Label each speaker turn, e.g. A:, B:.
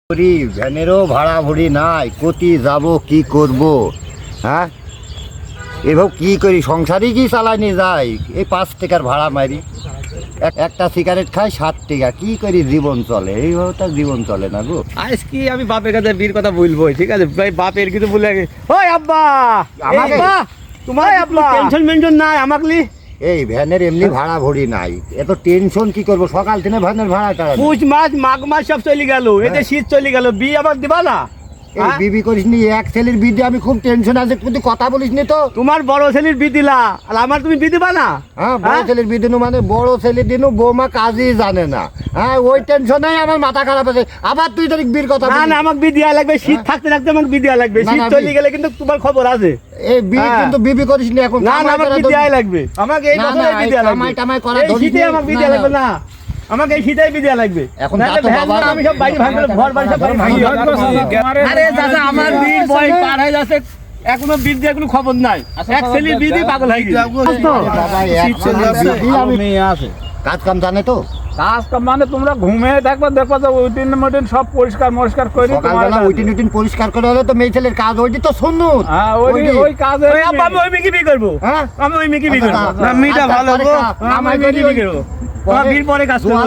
A: ভ্যানেরও ভাড়া ভুড়ি নাই, কোটি যাব কি করব? হ্যাঁ, এভাবে কি করি, সংসারই কি চালানি যায়? এই 5 টাকার ভাড়া মারি, একটা সিগারেট খাই 7 টাকা, কি করি জীবন চলে? এইভাবে তো জীবন চলে না গো।
B: আজ কি আমি বাপের কাছে বীর কথা বলবো, ঠিক আছে ভাই, বাপের কিছু বলে ওই আব্বা,
A: আমাকে
B: তোমার টেনশন মেনশন নাই আমাকলি।
A: এই ভ্যানের এমনি ভাড়া ভরি নাই, এত টেনশন কি করব? সকাল থেকে ভ্যানের ভাড়াটা
B: পুষ মাস মাঘ মাস সব চলে গেল, এতে শীত চলে গেল, বিয়ে আবার দিবা না?
A: এই বিবি করিস নি, এক ছেলের বিয়ে আমি খুব টেনশন আছে, কিন্তু কথা বলিস নি তো।
B: তোমার বড় ছেলের বিয়ে দিলা, আর আমার তুমি বিয়ে দিবা না?
A: হ্যাঁ, বড় ছেলের বিয়ে দিনু মানে বড় ছেলের দিনু বৌমা কাজই জানে না। হ্যাঁ, ওই টেনশনে আমার মাথা খারাপ আছে। আবার তুই তারিখ বীর কথা
B: না না, আমাকে বিয়ে দেওয়া লাগবে, শীত থাকতে থাকতে আমাকে বিয়ে দেওয়া লাগবে, শীত চলে গেলে কিন্তু তোমার খবর আছে।
A: এই বিয়ে কিন্তু বিবি করিস নি এখন।
B: না না, আমাকে বিয়ে দেওয়া লাগবে, আমাকে এই বছরে বিয়ে দেওয়া লাগবে,
A: টামাই করা
B: এই শীতে আমাকে বিয়ে দেওয়া লাগবে। না, আমাকে এই শীতেই বিয়ে দেওয়া লাগবে।
A: এখন
B: নাহলে
A: তো বাবা
B: আমি সব বাড়ি ভাঙবো, ঘর বাড়ি সব ভাঙি। আরে দাদা, আমার বিয়ের বয়স পার হয়ে যাচ্ছে, এখনো বিয়ে দেওয়ার কোনো খবর নাই। এক ছেলের বিয়ে দিয়ে পাগল হয়ে গেছে।
A: কাজ কাম জানে তো?
C: কাজ কাম মানে তোমরা ঘুমে দেখবা যে উইটিন মটিন সব পরিষ্কার মরিষ্কার করে
A: সকালবেলা উইটিন উইটিন পরিষ্কার করে হলে তো মেয়ে ছেলের কাজ, ওইটি তো সুন্নত।
C: হ্যাঁ, ওই কাজে
B: আমি ওই মেয়েকে বিয়ে করবো।
A: হ্যাঁ,
B: আমি ওই মেয়েকে বিয়ে করবো। মেয়েটা ভালো গো, আমি মেয়েকে বিয়ে করবো। আমার বিয়ের পরে কাজ করবো।